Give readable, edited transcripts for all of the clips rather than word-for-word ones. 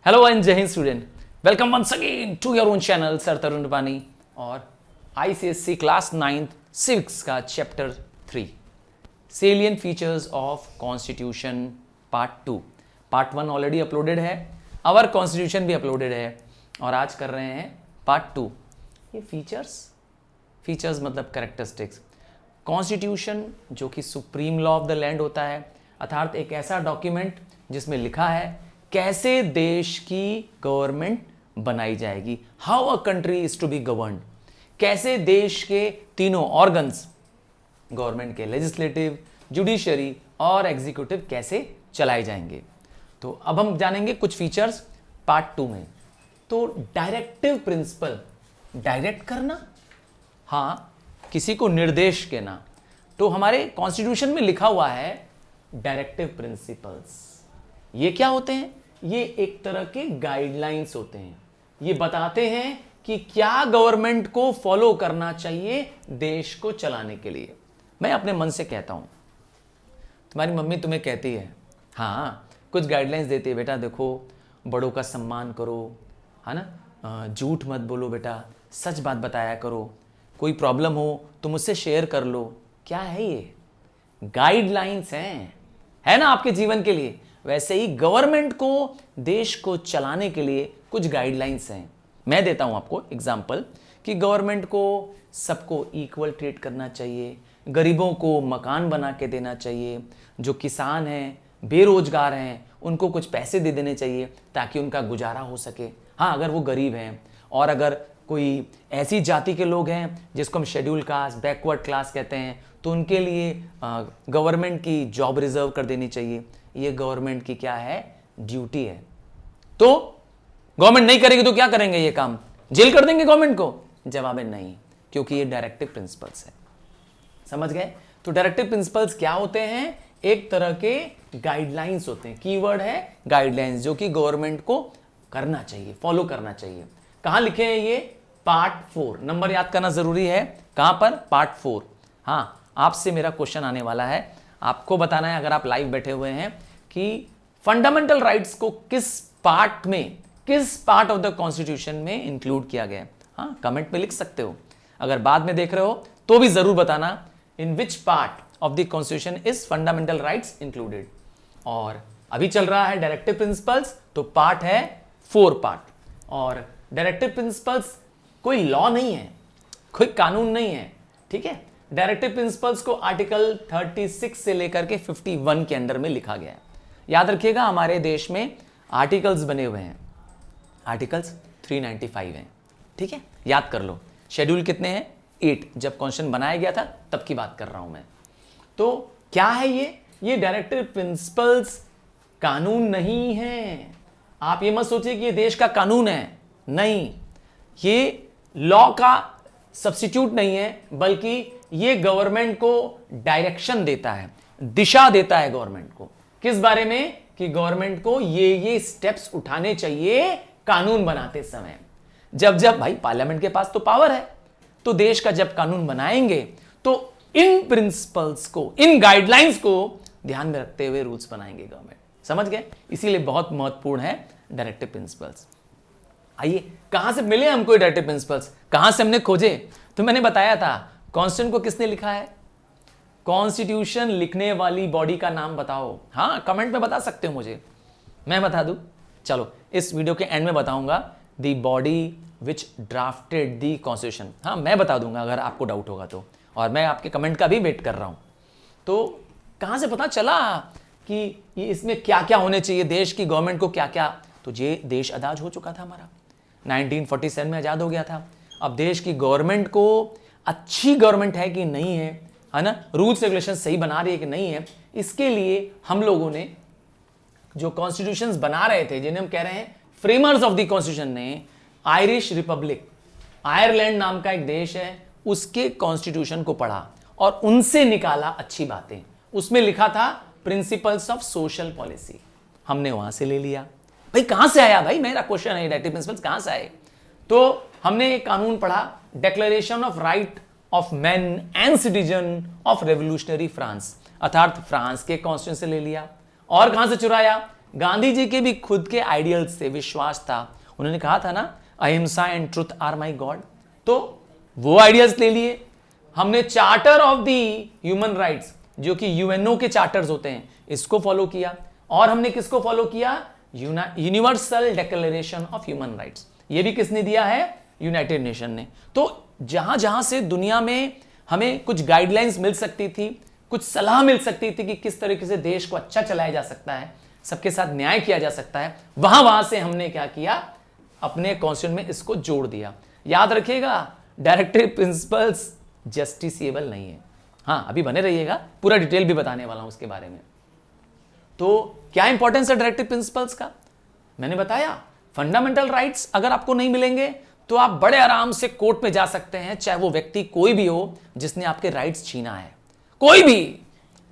Hello and Jai Hind student, welcome once again to your own channel sir Tarun Rupani और ICSC class 9th civics का chapter 3 salient features of constitution part 2। Part 1 already uploaded है, our constitution भी uploaded है और आज कर रहे हैं पार्ट 2। ये फीचर्स मतलब कैरेक्टरिस्टिक्स। कॉन्स्टिट्यूशन जो कि supreme law of the land होता है, अर्थात एक ऐसा डॉक्यूमेंट जिसमें लिखा है कैसे देश की गवर्नमेंट बनाई जाएगी, how a country is to be governed, कैसे देश के तीनों ऑर्गन्स गवर्नमेंट के लेजिस्लेटिव, जुडिशरी और एग्जीक्यूटिव कैसे चलाए जाएंगे। तो अब हम जानेंगे कुछ फीचर्स पार्ट 2 में। तो डायरेक्टिव प्रिंसिपल, डायरेक्ट करना, हाँ, किसी को निर्देश देना। तो हमारे कॉन्स्टिट्यूशन में लिखा हुआ है डायरेक्टिव प्रिंसिपल्स। ये क्या होते हैं? ये एक तरह के गाइडलाइंस होते हैं। ये बताते हैं कि क्या गवर्नमेंट को फॉलो करना चाहिए देश को चलाने के लिए। मैं अपने मन से कहता हूं, तुम्हारी मम्मी तुम्हें कहती है, हाँ, कुछ गाइडलाइंस देती है, बेटा देखो बड़ों का सम्मान करो, है ना, झूठ मत बोलो बेटा, सच बात बताया करो, कोई प्रॉब्लम हो तो मुझसे शेयर कर लो। क्या है ये? गाइडलाइंस हैं, है ना, आपके जीवन के लिए। वैसे ही गवर्नमेंट को, देश को चलाने के लिए कुछ गाइडलाइंस हैं। मैं देता हूं आपको एग्जांपल कि गवर्नमेंट को सबको इक्वल ट्रीट करना चाहिए, गरीबों को मकान बना के देना चाहिए, जो किसान हैं, बेरोजगार हैं, उनको कुछ पैसे दे देने चाहिए ताकि उनका गुजारा हो सके। हाँ, अगर वो गरीब हैं और अगर कोई ऐसी जाति के लोग हैं जिसको हम शेड्यूल कास्ट, बैकवर्ड क्लास कहते हैं, तो उनके लिए गवर्नमेंट की जॉब रिजर्व कर देनी चाहिए। ये गवर्नमेंट की क्या है? ड्यूटी है। तो गवर्नमेंट नहीं करेगी तो क्या करेंगे? ये काम जेल कर देंगे गवर्नमेंट को? जवाब है नहीं, क्योंकि ये डायरेक्टिव प्रिंसिपल्स है। समझ गए? तो डायरेक्टिव प्रिंसिपल्स क्या होते हैं? एक तरह के गाइडलाइंस होते हैं। कीवर्ड है गाइडलाइंस, जो कि गवर्नमेंट को करना चाहिए, फॉलो करना चाहिए। कहां लिखे हैं ये? पार्ट 4। नंबर याद करना जरूरी है। कहां पर? पार्ट 4। हाँ, आपसे मेरा क्वेश्चन आने वाला है, आपको बताना है, अगर आप लाइव बैठे हुए हैं, कि फंडामेंटल राइट्स को किस पार्ट में, किस पार्ट ऑफ द कॉन्स्टिट्यूशन में इंक्लूड किया गया है। हाँ, कमेंट में लिख सकते हो। अगर बाद में देख रहे हो तो भी जरूर बताना, in which part of the constitution is fundamental rights included. और अभी चल रहा है डायरेक्टिव प्रिंसिपल्स, तो पार्ट है 4 पार्ट। और डायरेक्टिव प्रिंसिपल्स कोई लॉ नहीं है, कोई कानून नहीं है, ठीक है। डायरेक्टिव प्रिंसिपल्स को आर्टिकल 36 से लेकर के 51 के अंडर में लिखा गया है। याद रखिएगा, हमारे देश में आर्टिकल्स बने हुए हैं, आर्टिकल्स 395 हैं, ठीक है, याद कर लो। शेड्यूल कितने हैं? 8। जब कॉन्स्टिट्यूशन बनाया गया था तब की बात कर रहा हूं मैं। तो क्या है ये डायरेक्टिव प्रिंसिपल्स कानून नहीं है। आप ये मत सोचिए कि ये देश का कानून है, नहीं, ये लॉ का सब्स्टिट्यूट नहीं है, बल्कि ये गवर्नमेंट को डायरेक्शन देता है, दिशा देता है गवर्नमेंट को। किस बारे में? कि गवर्नमेंट को ये स्टेप्स उठाने चाहिए कानून बनाते समय। जब भाई पार्लियामेंट के पास तो पावर है, तो देश का जब कानून बनाएंगे तो इन प्रिंसिपल्स को, इन गाइडलाइंस को ध्यान में रखते हुए रूल्स बनाएंगे गवर्नमेंट। समझ गए? इसीलिए बहुत महत्वपूर्ण है डायरेक्टिव प्रिंसिपल्स। आइए, कहां से मिले हमको डायरेक्टिव प्रिंसिपल्स, कहां से हमने खोजे? तो मैंने बताया था, कॉन्स्टिट्यूशन को किसने लिखा है? कॉन्स्टिट्यूशन लिखने वाली बॉडी का नाम बताओ। हाँ, कमेंट में बता सकते हो मुझे, मैं बता दूं। चलो, इस वीडियो के एंड में बताऊंगा the body which drafted the constitution. हाँ, मैं बता दूंगा अगर आपको डाउट होगा तो, और मैं आपके कमेंट का भी वेट कर रहा हूं। तो कहां से पता चला कि ये इसमें क्या क्या होने चाहिए, देश की गवर्नमेंट को क्या क्या? तो ये देश आजाद हो चुका था हमारा, 1947 में आजाद हो गया था। अब देश की गवर्नमेंट को अच्छी गवर्नमेंट है कि नहीं है ना, रूल्स रेगुलेशन सही बना रही है कि नहीं है, इसके लिए हम लोगों ने जो कॉन्स्टिट्यूशंस बना रहे थे, जिन्हें हम कह रहे हैं फ्रेमर्स ऑफ द कॉन्स्टिट्यूशन, ने आयरिश रिपब्लिक, आयरलैंड नाम का एक देश है, उसके कॉन्स्टिट्यूशन को पढ़ा और उनसे निकाला अच्छी बातें। उसमें लिखा था प्रिंसिपल्स ऑफ सोशल पॉलिसी, हमने वहां से ले लिया। भाई कहां से आया? भाई मेरा क्वेश्चन है, डायरेक्टिव प्रिंसिपल्स कहां से आए? तो हमने एक कानून पढ़ा, declaration of right of man and citizen of revolutionary France, अर्थात फ्रांस के कॉन्स्टिट्यूशन से ले लिया। और कहां से चुराया? गांधी जी के भी खुद के आइडियल्स से विश्वास था। उन्होंने कहा था ना, ahimsa and truth are my God. तो वो आइडियल्स ले लिए। हमने charter of the human rights, जो कि यूएनओ के चार्टर्स होते हैं, इसको फॉलो किया। और हमने किसको फॉलो किया? Universal declaration of human rights. ये भी किसने दिया है? यूनाइटेड नेशन ने। तो जहां जहां से दुनिया में हमें कुछ गाइडलाइंस मिल सकती थी, कुछ सलाह मिल सकती थी कि किस तरीके से देश को अच्छा चलाया जा सकता है, सबके साथ न्याय किया जा सकता है, वहां वहां से हमने क्या किया? अपने कॉन्स्टिट्यूशन में इसको जोड़ दिया। याद रखिएगा, डायरेक्टिव प्रिंसिपल्स जस्टिसिएबल नहीं है। हाँ, अभी बने रहिएगा, पूरा डिटेल भी बताने वाला हूं उसके बारे में। तो क्या इंपॉर्टेंस है डायरेक्टिव प्रिंसिपल्स का? मैंने बताया, फंडामेंटल राइट्स अगर आपको नहीं मिलेंगे तो आप बड़े आराम से कोर्ट में जा सकते हैं, चाहे वो व्यक्ति कोई भी हो जिसने आपके राइट्स छीना है। कोई भी,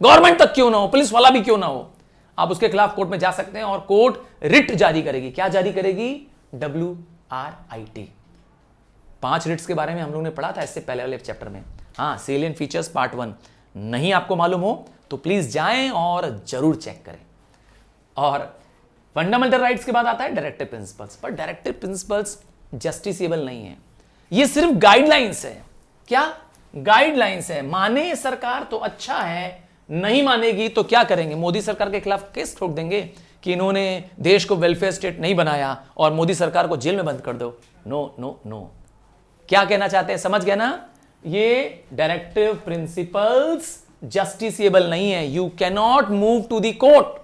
गवर्नमेंट तक क्यों ना हो, पुलिस वाला भी क्यों ना हो, आप उसके खिलाफ कोर्ट में जा सकते हैं और कोर्ट रिट जारी करेगी। क्या जारी करेगी? WRIT। 5 रिट्स के बारे में हम लोग ने पढ़ा था इससे पहले वाले चैप्टर में। हाँ, सेलिएंट फीचर्स पार्ट 1 नहीं आपको मालूम हो तो प्लीज जाएं और जरूर चेक करें। और फंडामेंटल राइट्स के बाद आता है डायरेक्टिव प्रिंसिपल्स। पर डायरेक्टिव प्रिंसिपल्स जस्टिसिएबल नहीं है, ये सिर्फ गाइडलाइंस है। क्या गाइडलाइंस है? माने सरकार तो अच्छा है, नहीं मानेगी तो क्या करेंगे? मोदी सरकार के खिलाफ केस ठोक देंगे कि इन्होंने देश को वेलफेयर स्टेट नहीं बनाया और मोदी सरकार को जेल में बंद कर दो। No no no. क्या कहना चाहते हैं? समझ गए ना? ये डायरेक्टिव प्रिंसिपल्स जस्टिसिएबल नहीं है। You can not move to the court.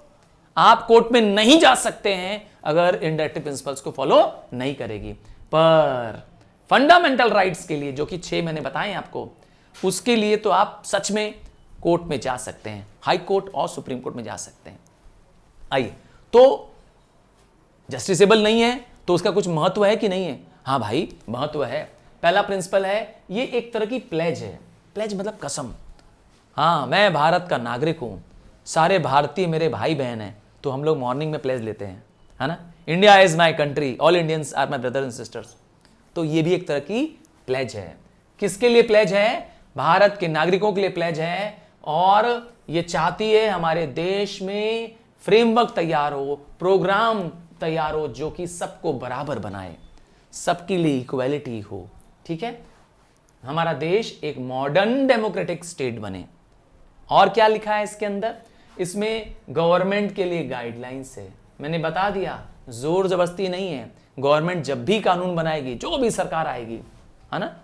आप कोर्ट में नहीं जा सकते हैं अगर इन डायरेक्टिव प्रिंसिपल्स को फॉलो नहीं करेगी। पर फंडामेंटल राइट्स के लिए, जो कि 6 मैंने बताए आपको, उसके लिए तो आप सच में कोर्ट में जा सकते हैं, हाई कोर्ट और सुप्रीम कोर्ट में जा सकते हैं। आइए, तो जस्टिसेबल नहीं है तो उसका कुछ महत्व है कि नहीं है? हाँ भाई, महत्व है। पहला प्रिंसिपल है, ये एक तरह की प्लेज है। प्लेज मतलब कसम। हाँ, मैं भारत का नागरिक हूं, सारे भारतीय मेरे भाई बहन हैं, तो हम लोग मॉर्निंग में प्लेज लेते हैं, है ना? India is my country, all Indians are my brothers and sisters. तो ये भी एक तरह की प्लेज है। किसके लिए प्लेज है? भारत के नागरिकों के लिए प्लेज है। और ये चाहती है हमारे देश में फ्रेमवर्क तैयार हो, प्रोग्राम तैयार हो, जो कि सबको बराबर बनाए, सबके लिए इक्वालिटी हो। ठीक है, हमारा देश एक मॉडर्न डेमोक्रेटिक स्टेट बने। और क्या लिखा है इसके अंदर? इसमें गवर्नमेंट के लिए गाइडलाइंस है। मैंने बता दिया, जोर जबरदस्ती नहीं है। गवर्नमेंट जब भी कानून बनाएगी, जो भी सरकार आएगी, है ना,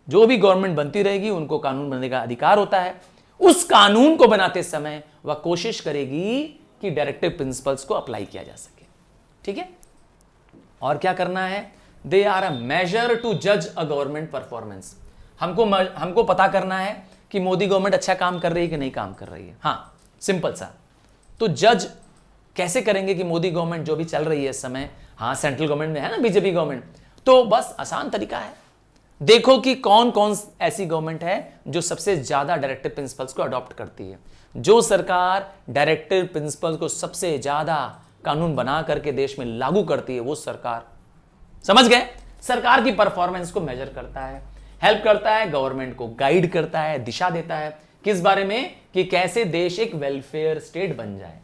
जो भी गवर्नमेंट बनती रहेगी, उनको कानून बनने का अधिकार होता है। उस कानून को बनाते समय वह कोशिश करेगी कि डायरेक्टिव प्रिंसिपल्स को अप्लाई किया जा सके। ठीक है, और क्या करना है? They are a measure to जज अ गवर्नमेंट परफॉर्मेंस। हमको पता करना है कि मोदी गवर्नमेंट अच्छा काम कर रही है कि नहीं काम कर रही है। हाँ, सिंपल सा। तो जज कैसे करेंगे कि मोदी गवर्नमेंट जो भी चल रही है इस समय, हाँ सेंट्रल गवर्नमेंट में है ना बीजेपी गवर्नमेंट, तो बस आसान तरीका है, देखो कि कौन कौन ऐसी गवर्नमेंट है जो सबसे ज्यादा डायरेक्टिव प्रिंसिपल्स को अडॉप्ट करती है। जो सरकार डायरेक्टिव प्रिंसिपल्स को सबसे ज्यादा कानून बना करके देश में लागू करती है, वो सरकार, समझ गए, सरकार की परफॉर्मेंस को मेजर करता है, हेल्प करता है, गवर्नमेंट को गाइड करता है, दिशा देता है किस बारे में, कि कैसे देश एक वेलफेयर स्टेट बन जाए।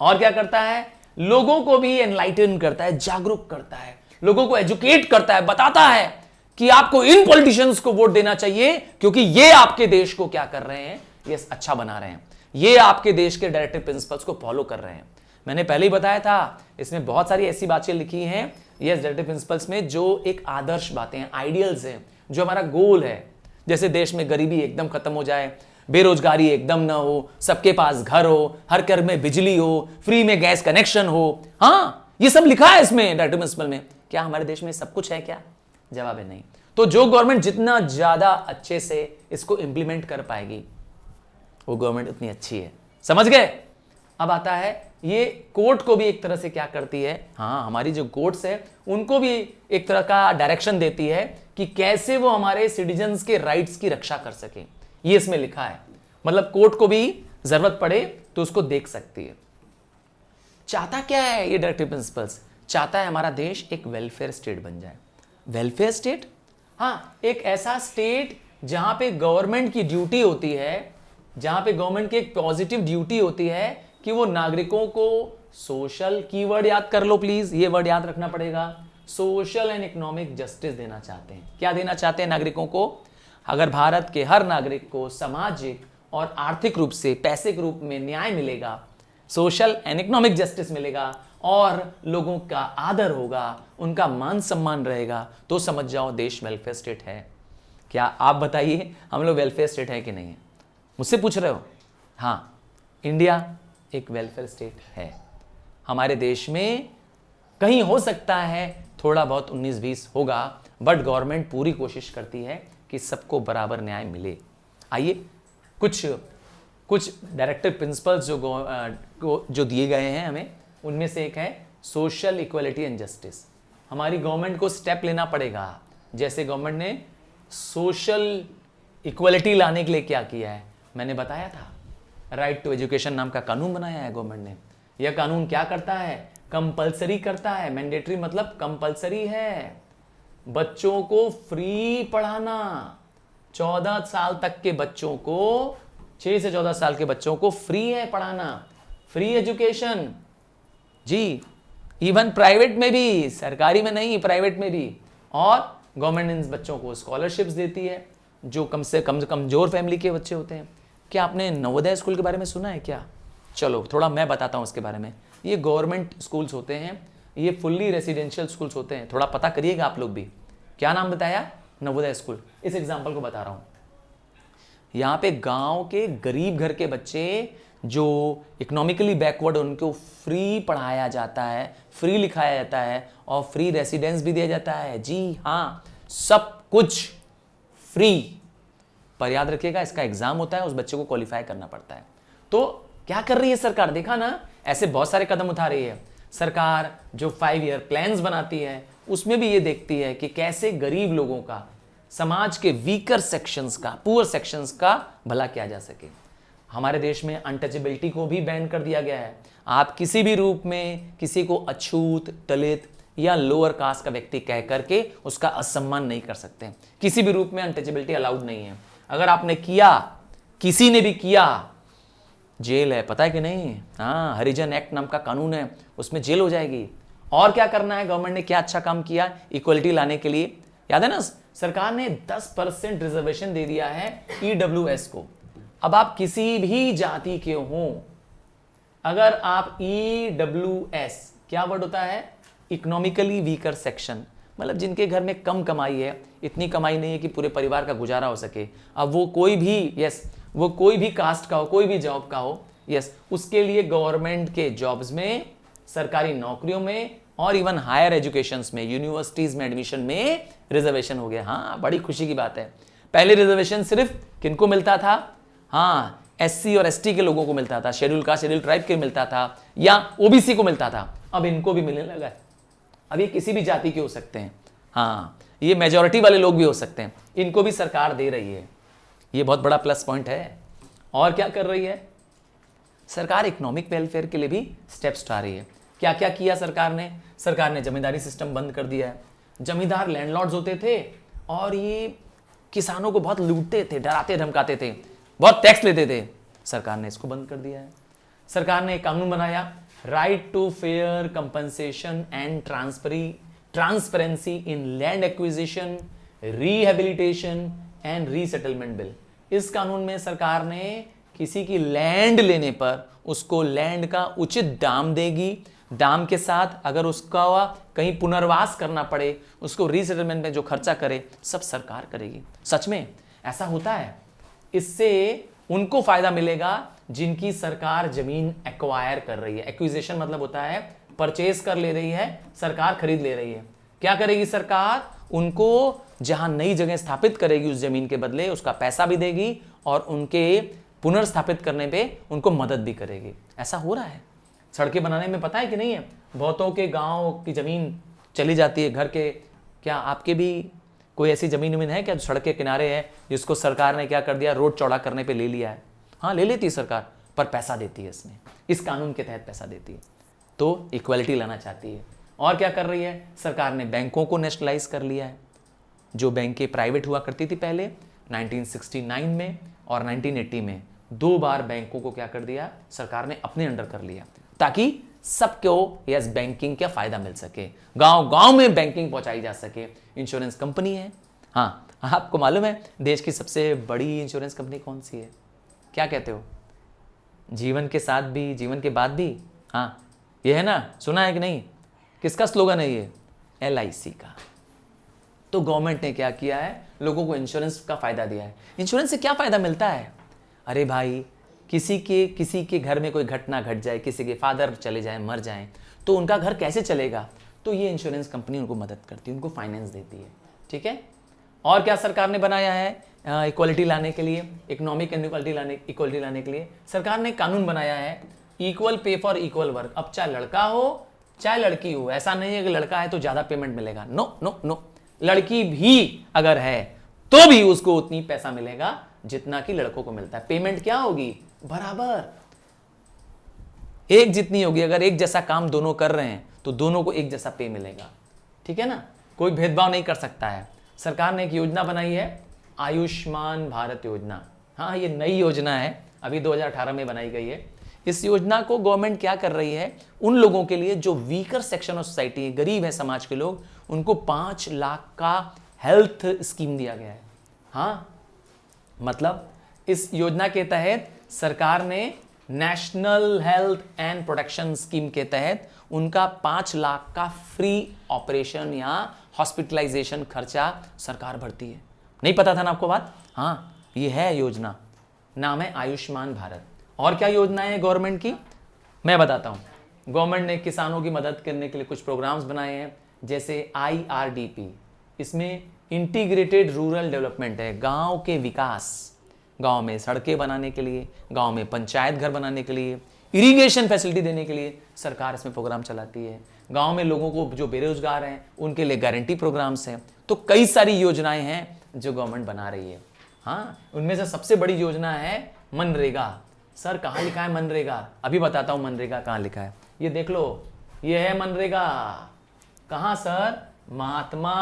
और क्या करता है? लोगों को भी एनलाइटन करता है, जागरूक करता है, लोगों को एजुकेट करता है, बताता है कि आपको इन पॉलिटिशियंस को वोट देना चाहिए क्योंकि ये आपके देश को क्या कर रहे हैं, ये अच्छा बना रहे हैं, ये आपके देश के डायरेक्टिव प्रिंसिपल्स को फॉलो कर रहे हैं। मैंने पहले ही बताया था, इसमें बहुत सारी ऐसी बातें लिखी हैं ये डायरेक्टिव प्रिंसिपल्स में, जो एक आदर्श बातें हैं, आइडियल्स हैं, जो हमारा गोल है। जैसे देश में गरीबी एकदम खत्म हो जाए, बेरोजगारी एकदम ना हो, सबके पास घर हो, हर घर में बिजली हो, फ्री में गैस कनेक्शन हो। हाँ, ये सब लिखा है इसमें डायरेक्टिव प्रिंसिपल में। क्या हमारे देश में सब कुछ है क्या? जवाब है नहीं। तो जो गवर्नमेंट जितना ज्यादा अच्छे से इसको इंप्लीमेंट कर पाएगी, वो गवर्नमेंट उतनी अच्छी है। समझ गए? अब आता है, ये कोर्ट को भी एक तरह से क्या करती है, हाँ, हमारी जो कोर्ट्स है उनको भी एक तरह का डायरेक्शन देती है कि कैसे वो हमारे सिटीजन्स के राइट्स की रक्षा कर सके। ये इसमें लिखा है, मतलब कोर्ट को भी जरूरत पड़े तो उसको देख सकती है। चाहता क्या है ये डायरेक्टिव प्रिंसिपल्स? चाहता है हमारा देश एक वेलफेयर स्टेट बन जाए। Welfare state? हाँ, एक ऐसा स्टेट जहां पे गवर्नमेंट की ड्यूटी होती है, जहां पे गवर्नमेंट की एक पॉजिटिव ड्यूटी होती है कि वो नागरिकों को सोशल, कीवर्ड याद कर लो प्लीज, ये वर्ड याद रखना पड़ेगा। सोशल एंड इकोनॉमिक जस्टिस देना चाहते हैं। क्या देना चाहते हैं नागरिकों को? अगर भारत के हर नागरिक को सामाजिक और आर्थिक रूप से पैसे के रूप में न्याय मिलेगा, सोशल एंड इकोनॉमिक जस्टिस मिलेगा और लोगों का आदर होगा, उनका मान सम्मान रहेगा, तो समझ जाओ देश वेलफेयर स्टेट है। क्या आप बताइए, हम लोग वेलफेयर स्टेट है कि नहीं है? मुझसे पूछ रहे हो? हाँ, इंडिया एक वेलफेयर स्टेट है। हमारे देश में कहीं हो सकता है थोड़ा बहुत 19-20 होगा, बट गवर्नमेंट पूरी कोशिश करती है कि सबको बराबर न्याय मिले। आइए कुछ डायरेक्टिव प्रिंसिपल्स जो दिए गए हैं हमें, उनमें से एक है सोशल इक्वलिटी एंड जस्टिस। हमारी गवर्नमेंट को स्टेप लेना पड़ेगा। जैसे गवर्नमेंट ने सोशल इक्वलिटी लाने के लिए क्या किया है, मैंने बताया था, राइट टू एजुकेशन नाम का कानून बनाया है गवर्नमेंट ने। यह कानून क्या करता है? कंपलसरी करता है। मैंडेटरी मतलब कंपलसरी है, बच्चों को फ्री पढ़ाना। 14 साल तक के बच्चों को, 6 से 14 साल के बच्चों को फ्री है पढ़ाना, फ्री एजुकेशन जी। इवन प्राइवेट में भी, सरकारी में नहीं, प्राइवेट में भी। और गवर्नमेंट इन बच्चों को स्कॉलरशिप्स देती है जो कम से कम कमजोर फैमिली के बच्चे होते हैं। क्या आपने नवोदय स्कूल के बारे में सुना है क्या? चलो थोड़ा मैं बताता हूं उसके बारे में। ये गवर्नमेंट स्कूल्स होते हैं, ये फुल्ली रेसिडेंशियल स्कूल्स होते हैं। थोड़ा पता करिएगा आप लोग भी। क्या नाम बताया? नवोदय स्कूल। इस एग्जाम्पल को बता रहा हूं। यहां पे गांव के गरीब घर के बच्चे जो इकोनॉमिकली बैकवर्ड, उनको फ्री पढ़ाया जाता है, फ्री लिखाया जाता है और फ्री रेसिडेंस भी दिया जाता है। जी हां, सब कुछ फ्री। पर याद रखिएगा, इसका एग्जाम होता है, उस बच्चे को क्वालिफाई करना पड़ता है। तो क्या कर रही है सरकार? देखा ना, ऐसे बहुत सारे कदम उठा रही है सरकार। जो 5 ईयर प्लान्स बनाती है, उसमें भी ये देखती है कि कैसे गरीब लोगों का, समाज के वीकर सेक्शंस का, पुअर सेक्शंस का भला किया जा सके। हमारे देश में अनटचेबिलिटी को भी बैन कर दिया गया है। आप किसी भी रूप में किसी को अछूत, दलित या लोअर कास्ट का व्यक्ति कह करके उसका असम्मान नहीं कर सकते। किसी भी रूप में अनटचेबिलिटी अलाउड नहीं है। अगर आपने किया, किसी ने भी किया, जेल है, पता है कि नहीं? हाँ, हरिजन एक्ट नाम का कानून है, उसमें जेल हो जाएगी। और क्या करना है? गवर्नमेंट ने क्या अच्छा काम किया इक्वलिटी लाने के लिए? याद है ना, सरकार ने 10% रिजर्वेशन दे दिया है ईडब्ल्यूएस को। अब आप किसी भी जाति के हो, अगर आप ईडब्ल्यूएस, क्या वर्ड होता है? इकोनॉमिकली वीकर सेक्शन, मतलब जिनके घर में कम कमाई है, इतनी कमाई नहीं है कि पूरे परिवार का गुजारा हो सके। अब वो कोई भी, वो कोई भी कास्ट का हो, कोई भी जॉब का हो, उसके लिए गवर्नमेंट के जॉब्स में, सरकारी नौकरियों में और इवन हायर एजुकेशंस में, यूनिवर्सिटीज में एडमिशन में रिजर्वेशन हो गया। हाँ, बड़ी खुशी की बात है। पहले रिजर्वेशन सिर्फ किनको मिलता था? हाँ, एससी और एसटी के लोगों को मिलता था, शेड्यूल कास्ट, शेड्यूल ट्राइब के मिलता था, या ओबीसी को मिलता था। अब इनको भी मिलने लगा है। अब ये किसी भी जाति के हो सकते हैं। हाँ, ये मेजॉरिटी वाले लोग भी हो सकते हैं, इनको भी सरकार दे रही है। ये बहुत बड़ा प्लस पॉइंट है। और क्या कर रही है सरकार? इकोनॉमिक वेलफेयर के लिए भी स्टेप्स उठा रही है। क्या क्या किया सरकार ने? सरकार ने जमींदारी सिस्टम बंद कर दिया है। जमींदार लैंडलॉर्ड्स होते थे और ये किसानों को बहुत लूटते थे, डराते धमकाते थे, बहुत टैक्स लेते थे। सरकार ने इसको बंद कर दिया है। सरकार ने एक कानून बनाया, right to fair compensation and transparency in land acquisition, rehabilitation and resettlement bill. इस कानून में सरकार ने किसी की लैंड लेने पर उसको लैंड का उचित दाम देगी। दाम के साथ अगर उसका कहीं पुनर्वास करना पड़े, उसको रीसेटलमेंट में जो खर्चा करे, सब सरकार करेगी। सच में ऐसा होता है। इससे उनको फायदा मिलेगा जिनकी सरकार जमीन एक्वायर कर रही है। एक्विजिशन मतलब होता है परचेज कर ले रही है, सरकार खरीद ले रही है। क्या करेगी सरकार? उनको जहां नई जगह स्थापित करेगी, उस जमीन के बदले उसका पैसा भी देगी और उनके पुनर्स्थापित करने पे उनको मदद भी करेगी। ऐसा हो रहा है। सड़कें बनाने में पता है कि नहीं है, बहुतों के गांव की जमीन चली जाती है घर के। क्या आपके भी कोई ऐसी जमीन है क्या जो सड़क के किनारे है, जिसको सरकार ने क्या कर दिया, रोड चौड़ा करने पे ले लिया है? हाँ, ले लेती है सरकार, पर पैसा देती है इसमें, इस कानून के तहत पैसा देती है। तो इक्वलिटी लाना चाहती है। और क्या कर रही है सरकार ने? बैंकों को नेशनलाइज कर लिया है। जो बैंकें प्राइवेट हुआ करती थी पहले, 1969 में और 1980 में 2 बार बैंकों को क्या कर दिया सरकार ने? अपने अंडर कर लिया, ताकि सबको यस बैंकिंग का फायदा मिल सके, गांव गांव में बैंकिंग पहुंचाई जा सके। इंश्योरेंस कंपनी है। हाँ, आपको मालूम है देश की सबसे बड़ी इंश्योरेंस कंपनी कौन सी है? क्या कहते हो? जीवन के साथ भी, जीवन के बाद भी। हाँ, ये है ना, सुना है कि नहीं? किसका स्लोगन है ये? LIC का। तो गवर्नमेंट ने क्या किया है, लोगों को इंश्योरेंस का फायदा दिया है। इंश्योरेंस से क्या फायदा मिलता है? अरे भाई, किसी के घर में कोई घटना घट जाए, किसी के फादर चले जाए, मर जाएं, तो उनका घर कैसे चलेगा? तो ये इंश्योरेंस कंपनी उनको मदद करती है, उनको फाइनेंस देती है। ठीक है। और क्या सरकार ने बनाया है इक्वालिटी लाने के लिए, इकोनॉमिक इक्वालिटी लाने के लिए सरकार ने कानून बनाया है, equal pay for equal work. अब चाहे लड़का हो चाहे लड़की हो, ऐसा नहीं है कि लड़का है तो ज्यादा पेमेंट मिलेगा। नो नो नो, लड़की भी अगर है तो भी उसको उतनी पैसा मिलेगा जितना कि लड़कों को मिलता है। पेमेंट क्या होगी? बराबर, एक जितनी होगी। अगर एक जैसा काम दोनों कर रहे हैं तो दोनों को एक जैसा पे मिलेगा। ठीक है ना, कोई भेदभाव नहीं कर सकता है। सरकार ने एक योजना बनाई है, आयुष्मान भारत योजना। हाँ, ये नई योजना है, अभी 2018 में बनाई गई है। इस योजना को गवर्नमेंट क्या कर रही है, उन लोगों के लिए जो वीकर सेक्शन ऑफ सोसाइटी, गरीब है समाज के लोग, उनको 5 लाख का हेल्थ स्कीम दिया गया है। हाँ, मतलब इस योजना के तहत सरकार ने national health and protection scheme के तहत उनका 5 लाख का फ्री ऑपरेशन या हॉस्पिटलाइजेशन खर्चा सरकार भरती है। नहीं पता था ना आपको बात? हाँ, ये है योजना, नाम है आयुष्मान भारत। और क्या योजना है गवर्नमेंट की, मैं बताता हूं। गवर्नमेंट ने किसानों की मदद करने के लिए कुछ प्रोग्राम्स बनाए हैं, जैसे IRDP। इसमें इंटीग्रेटेड रूरल डेवलपमेंट है, गांव के विकास, गांव में सड़कें बनाने के लिए, गांव में पंचायत घर बनाने के लिए, इरिगेशन फैसिलिटी देने के लिए सरकार इसमें प्रोग्राम चलाती है। गांव में लोगों को जो बेरोजगार हैं उनके लिए गारंटी प्रोग्राम्स हैं। तो कई सारी योजनाएं हैं जो गवर्नमेंट बना रही है। हाँ, उनमें से सबसे बड़ी योजना है मनरेगा। सर कहाँ लिखा है मनरेगा? अभी बताता हूँ मनरेगा कहाँ लिखा है। ये देख लो, ये है मनरेगा। कहाँ sir? Mahatma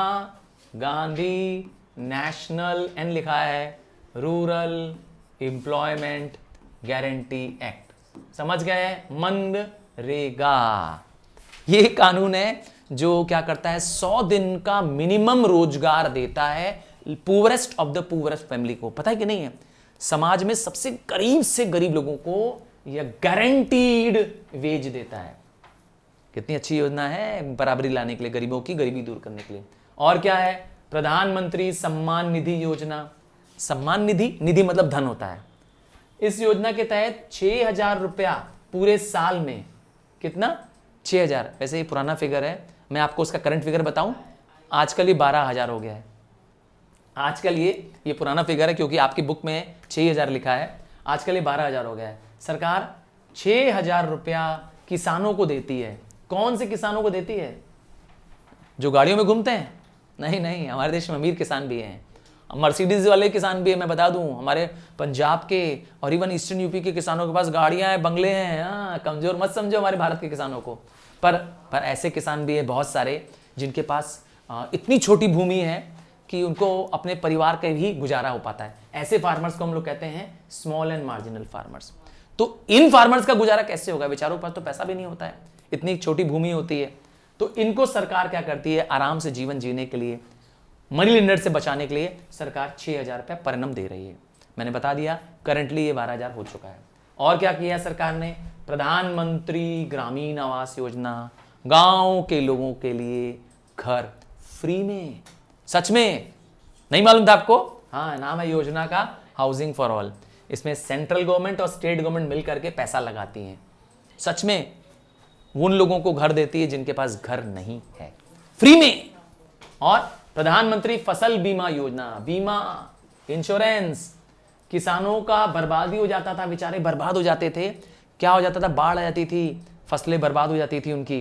Gandhi national N लिखा है, रूरल एम्प्लॉयमेंट गारंटी एक्ट। समझ गए? मनरेगा ये कानून है जो क्या करता है, 100 दिन का मिनिमम रोजगार देता है poorest of the poorest family को। पता है कि नहीं है? समाज में सबसे गरीब से गरीब लोगों को यह गारंटीड वेज देता है। कितनी अच्छी योजना है बराबरी लाने के लिए, गरीबों की गरीबी दूर करने के लिए। और क्या है? प्रधानमंत्री सम्मान निधि योजना। सम्मान निधि, निधि मतलब धन होता है। इस योजना के तहत 6,000 रुपया पूरे साल में। कितना? 6,000। वैसे ये पुराना फिगर है, मैं आपको उसका करंट फिगर बताऊं, आजकल ये 12,000 हो गया है। आजकल ये पुराना फिगर है क्योंकि आपकी बुक में 6,000 लिखा है, आजकल ये 12,000 हो गया है। सरकार 6,000 रुपया किसानों को देती है। कौन से किसानों को देती है? जो गाड़ियों में घूमते हैं? नहीं नहीं, हमारे देश में अमीर किसान भी हैं, मर्सिडीज वाले किसान भी हैं। मैं बता दूं, हमारे पंजाब के और इवन ईस्टर्न यूपी के किसानों के पास गाड़ियां हैं, बंगले हैं। हाँ, कमजोर मत समझो हमारे भारत के किसानों को। पर ऐसे किसान भी हैं बहुत सारे जिनके पास इतनी छोटी भूमि है कि उनको अपने परिवार का भी गुजारा हो पाता है। ऐसे फार्मर्स को हम लोग कहते हैं स्मॉल एंड मार्जिनल फार्मर्स। तो इन फार्मर्स का गुजारा कैसे होगा? बेचारों के पास तो पैसा भी नहीं होता है, इतनी छोटी भूमि होती है। तो इनको सरकार क्या करती है, आराम से जीवन जीने के लिए, मनी लेंडर से बचाने के लिए सरकार 6,000 रुपया पर एनम दे रही है। मैंने बता दिया, करंटली ये 12,000 हो चुका है। और क्या किया सरकार ने? प्रधानमंत्री ग्रामीण आवास योजना, गांव के लोगों के लिए घर फ्री में। सच में नहीं मालूम था आपको? हाँ, नाम है योजना का हाउसिंग फॉर ऑल। इसमें सेंट्रल गवर्नमेंट और स्टेट गवर्नमेंट मिलकर के पैसा लगाती हैं। सच में उन लोगों को घर देती है जिनके पास घर नहीं है, फ्री में। और प्रधानमंत्री फसल बीमा योजना, बीमा इंश्योरेंस। किसानों का बर्बादी हो जाता था, बेचारे बर्बाद हो जाते थे। क्या हो जाता था? बाढ़ आ जाती थी, फसलें बर्बाद हो जाती थी उनकी।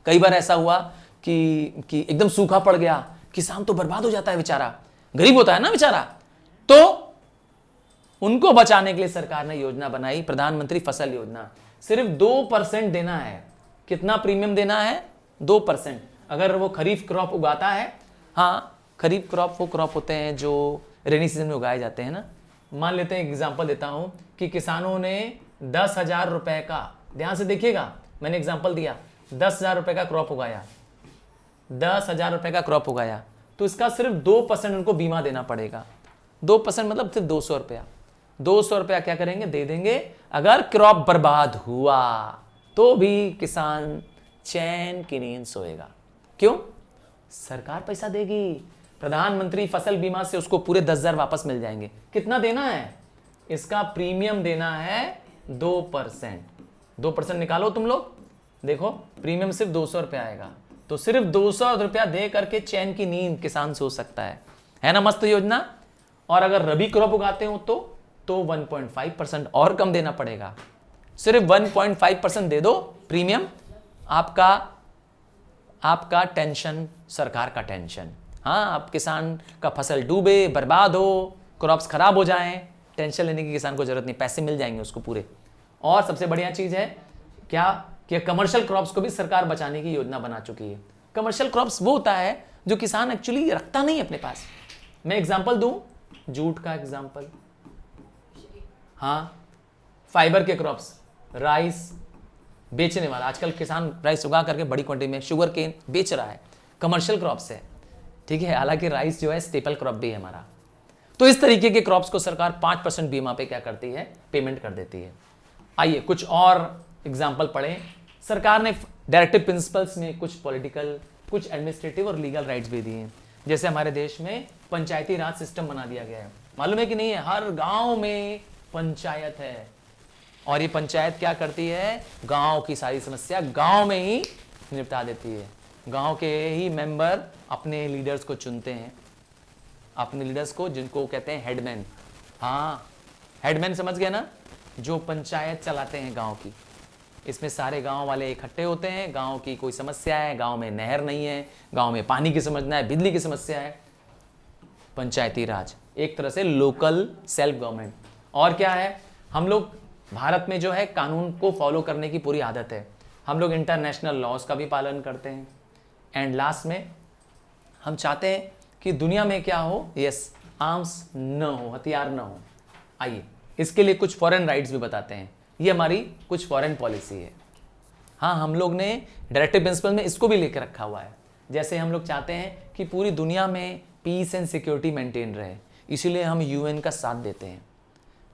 कई बार ऐसा हुआ कि एकदम सूखा पड़ गया, किसान तो बर्बाद हो जाता है बेचारा, गरीब होता है ना बेचारा। तो उनको बचाने के लिए सरकार ने योजना बनाई, प्रधानमंत्री फसल योजना। सिर्फ 2% देना है। कितना प्रीमियम देना है? 2%। अगर वो खरीफ क्रॉप उगाता है, हाँ, खरीफ क्रॉप वो क्रॉप होते हैं जो रेनी सीजन में उगाए जाते हैं ना। मान लेते हैं, एग्जांपल देता हूं कि किसानों ने 10,000 रुपए का, ध्यान से देखिएगा, मैंने एग्जांपल दिया, 10,000 रुपए का क्रॉप उगाया, 10,000 रुपए का क्रॉप उगाया, तो इसका सिर्फ 2% उनको बीमा देना पड़ेगा। 2% मतलब सिर्फ 200 रुपया। 200 रुपया क्या करेंगे, दे देंगे। अगर क्रॉप बर्बाद हुआ तो भी किसान चैन की नींद सोएगा। क्यों? सरकार पैसा देगी। प्रधानमंत्री फसल बीमा से उसको पूरे 10,000 वापस मिल जाएंगे। कितना देना है? इसका प्रीमियम देना है 2%। 2% निकालो तुम लोग, देखो प्रीमियम सिर्फ 200 रुपया आएगा। तो सिर्फ 200 रुपया दे करके चैन की नींद किसान सो सकता है ना? मस्त योजना। और अगर रबी क्रॉप उगाते हो तो 1.5% और कम देना पड़ेगा। सिर्फ 1.5% दे दो प्रीमियम। आपका टेंशन सरकार का टेंशन। हाँ, आप किसान का फसल डूबे, बर्बाद हो, क्रॉप्स खराब हो जाएं, टेंशन लेने की किसान को जरूरत नहीं, पैसे मिल जाएंगे उसको पूरे। और सबसे बढ़िया चीज है क्या कि कमर्शियल क्रॉप्स को भी सरकार बचाने की योजना बना चुकी है। कमर्शियल क्रॉप्स वो होता है जो किसान एक्चुअली रखता नहीं अपने पास। मैं एग्जांपल दूं, जूट का एग्जांपल, हाँ, फाइबर के क्रॉप्स, राइस बेचने वाला, आजकल किसान राइस उगा करके बड़ी क्वांटिटी में शुगर केन बेच रहा है, कमर्शियल क्रॉप्स है, ठीक है। हालांकि राइस जो है स्टेपल क्रॉप भी है हमारा। तो इस तरीके के क्रॉप्स को सरकार 5% बीमा पे क्या करती है, पेमेंट कर देती है। आइए कुछ और एग्जाम्पल पढ़ें। सरकार ने डायरेक्टिव प्रिंसिपल्स में कुछ पॉलिटिकल, कुछ एडमिनिस्ट्रेटिव और लीगल राइट्स भी दिए हैं। जैसे हमारे देश में पंचायती राज सिस्टम बना दिया गया है, मालूम है कि नहीं है? हर गांव में पंचायत है और ये पंचायत क्या करती है, गांव की सारी समस्या गांव में ही निपटा देती है। गांव के ही मेंबर अपने लीडर्स को चुनते हैं, अपने लीडर्स को, जिनको कहते हैं हेडमैन। हाँ, हेडमैन समझ गए ना, जो पंचायत चलाते हैं गांव की। इसमें सारे गांव वाले इकट्ठे होते हैं, गांव की कोई समस्या है, गांव में नहर नहीं है, गांव में पानी की समस्या है, बिजली की समस्या है, पंचायती राज, एक तरह से लोकल सेल्फ गवर्नमेंट। और क्या है, हम लोग भारत में जो है कानून को फॉलो करने की पूरी आदत है। हम लोग इंटरनेशनल लॉज का भी पालन करते हैं। एंड लास्ट में हम चाहते हैं कि दुनिया में क्या हो, यस, आर्म्स न हो, हथियार न हो। आइए इसके लिए कुछ फॉरेन राइट्स भी बताते हैं। ये हमारी कुछ फॉरेन पॉलिसी है। हाँ, हम लोग ने डायरेक्टिव प्रिंसिपल में इसको भी लेकर रखा हुआ है। जैसे हम लोग चाहते हैं कि पूरी दुनिया में पीस एंड सिक्योरिटी मेंटेन रहे, इसीलिए हम यूएन का साथ देते हैं।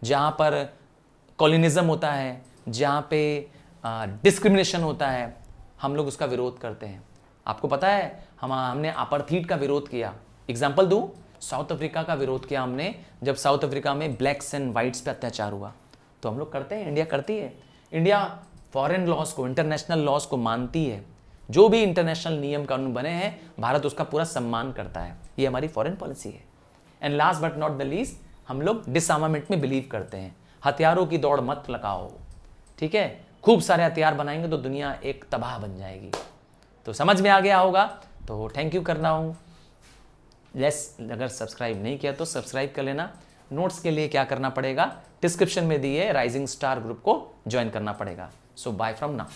जहाँ पर कॉलोनिज्म होता है, जहाँ पे डिस्क्रिमिनेशन होता है, हम लोग उसका विरोध करते हैं। आपको पता है हमने अपार्थाइड का विरोध किया। एग्जाम्पल दूं, साउथ अफ्रीका का विरोध किया हमने, जब साउथ अफ्रीका में ब्लैक्स एंड वाइट्स पे अत्याचार हुआ। तो हम लोग करते हैं, इंडिया करती है। इंडिया फॉरेन लॉज को, इंटरनेशनल लॉज को मानती है। जो भी इंटरनेशनल नियम कानून बने हैं, भारत उसका पूरा सम्मान करता है। ये हमारी फॉरेन पॉलिसी है। And last but not the least, हम लोग डिसआर्मामेंट में बिलीव करते हैं। हथियारों की दौड़ मत लगाओ, ठीक है। खूब सारे हथियार बनाएंगे तो दुनिया एक तबाह बन जाएगी। तो समझ में आ गया होगा, तो थैंक यू करना हूँ। अगर सब्सक्राइब नहीं किया तो सब्सक्राइब कर लेना। नोट्स के लिए क्या करना पड़ेगा, डिस्क्रिप्शन में दिए राइजिंग स्टार ग्रुप को ज्वाइन करना पड़ेगा। सो बाय फ्रॉम नाउ।